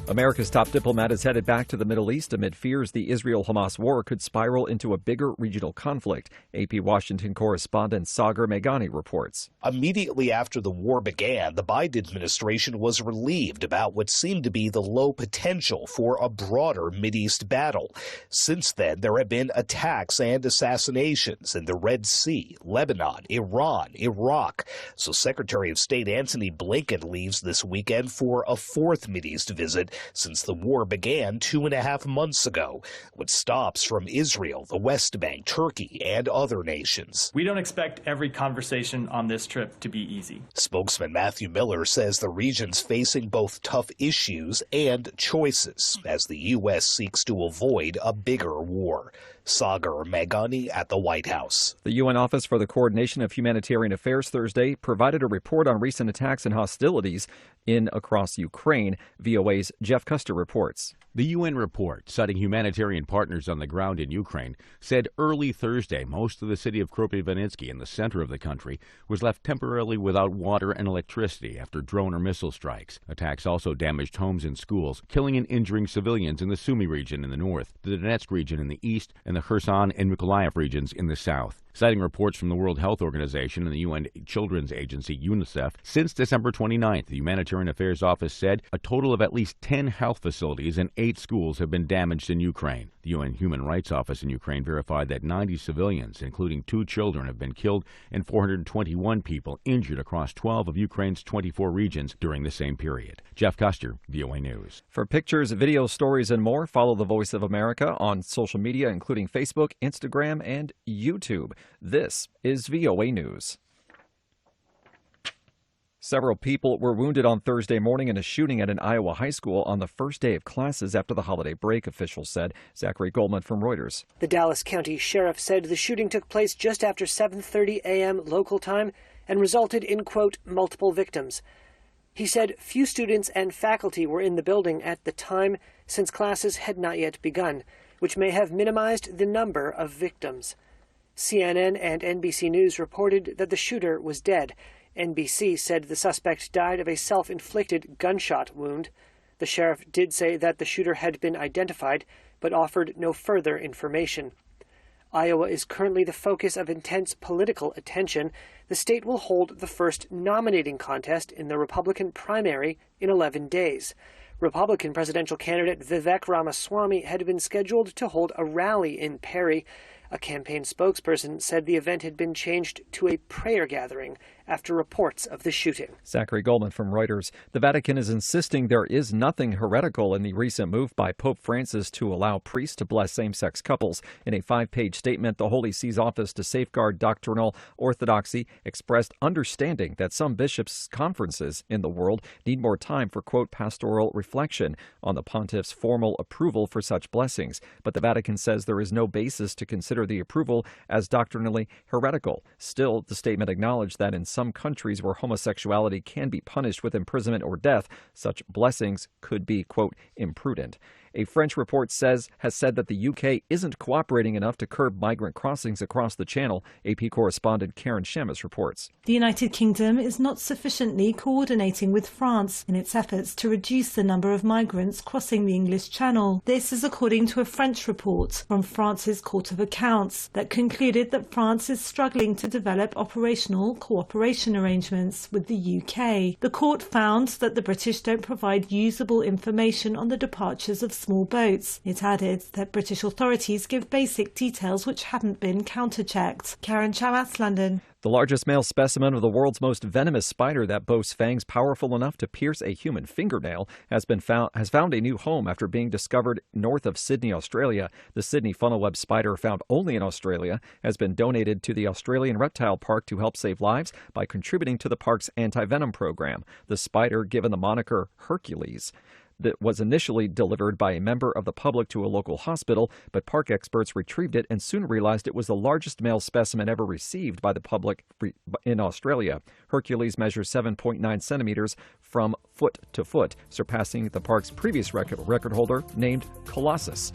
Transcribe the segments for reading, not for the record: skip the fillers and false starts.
America's top diplomat is headed back to the Middle East amid fears the Israel-Hamas war could spiral into a bigger regional conflict. AP Washington correspondent Sagar Meghani reports. Immediately after the war began, the Biden administration was relieved about what seemed to be the low potential for a broader Mideast battle. Since then, there have been attacks and assassinations in the Red Sea, Lebanon, Iran, Iraq. So Secretary of State Antony Blinken leaves this weekend for a fourth Mideast visit since the war began 2.5 months ago, with stops from Israel, the West Bank, Turkey, and other nations. We don't expect every conversation on this trip to be easy. Spokesman Matthew Miller says the region's facing both tough issues and choices as the U.S. seeks to avoid a bigger war. Sagar Meghani at the White House. The UN Office for the Coordination of Humanitarian Affairs Thursday provided a report on recent attacks and hostilities across Ukraine. VOA's Jeff Custer reports. The UN report, citing humanitarian partners on the ground in Ukraine, said early Thursday most of the city of Kropyvnytsky in the center of the country was left temporarily without water and electricity after drone or missile strikes. Attacks also damaged homes and schools, killing and injuring civilians in the Sumy region in the north, the Donetsk region in the east, and the Kherson and Mykolaiv regions in the south. Citing reports from the World Health Organization and the UN Children's Agency, UNICEF, since December 29th, the Humanitarian Affairs Office said a total of at least 10 health facilities and 8 schools have been damaged in Ukraine. The UN Human Rights Office in Ukraine verified that 90 civilians, including 2 children, have been killed and 421 people injured across 12 of Ukraine's 24 regions during the same period. Jeff Custer, VOA News. For pictures, video stories, and more, follow the Voice of America on social media, including Facebook, Instagram, and YouTube. This is VOA News. Several people were wounded on Thursday morning in a shooting at an Iowa high school on the first day of classes after the holiday break, officials said. Zachary Goldman from Reuters. The Dallas County Sheriff said the shooting took place just after 7:30 a.m. local time and resulted in, quote, multiple victims. He said few students and faculty were in the building at the time since classes had not yet begun, which may have minimized the number of victims. CNN and NBC News reported that the shooter was dead. NBC said the suspect died of a self-inflicted gunshot wound. The sheriff did say that the shooter had been identified, but offered no further information. Iowa is currently the focus of intense political attention. The state will hold the first nominating contest in the Republican primary in 11 days. Republican presidential candidate Vivek Ramaswamy had been scheduled to hold a rally in Perry. A campaign spokesperson said the event had been changed to a prayer gathering after reports of the shooting. Zachary Goldman from Reuters. The Vatican is insisting there is nothing heretical in the recent move by Pope Francis to allow priests to bless same-sex couples. In a 5-page statement, the Holy See's Office to Safeguard Doctrinal Orthodoxy expressed understanding that some bishops' conferences in the world need more time for, quote, pastoral reflection on the pontiff's formal approval for such blessings. But the Vatican says there is no basis to consider the approval as doctrinally heretical. Still, the statement acknowledged that in some countries where homosexuality can be punished with imprisonment or death, such blessings could be, quote, imprudent. A French report has said that the UK isn't cooperating enough to curb migrant crossings across the Channel. AP correspondent Karen Shamus reports. The United Kingdom is not sufficiently coordinating with France in its efforts to reduce the number of migrants crossing the English Channel. This is according to a French report from France's Court of Accounts that concluded that France is struggling to develop operational cooperation arrangements with the UK. The court found that the British don't provide usable information on the departures of small boats. It added that British authorities give basic details which haven't been counter-checked. Karen Shamas, London. The largest male specimen of the world's most venomous spider that boasts fangs powerful enough to pierce a human fingernail has found a new home after being discovered north of Sydney, Australia. The Sydney funnel-web spider, found only in Australia, has been donated to the Australian Reptile Park to help save lives by contributing to the park's anti-venom program. The spider, given the moniker Hercules, that was initially delivered by a member of the public to a local hospital, but park experts retrieved it and soon realized it was the largest male specimen ever received by the public in Australia. Hercules measures 7.9 centimeters from foot to foot, surpassing the park's previous record holder named Colossus.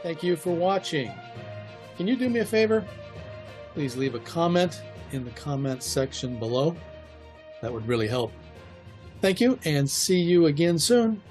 Thank you for watching. Can you do me a favor? Please leave a comment in the comments section below. That would really help. Thank you, and see you again soon.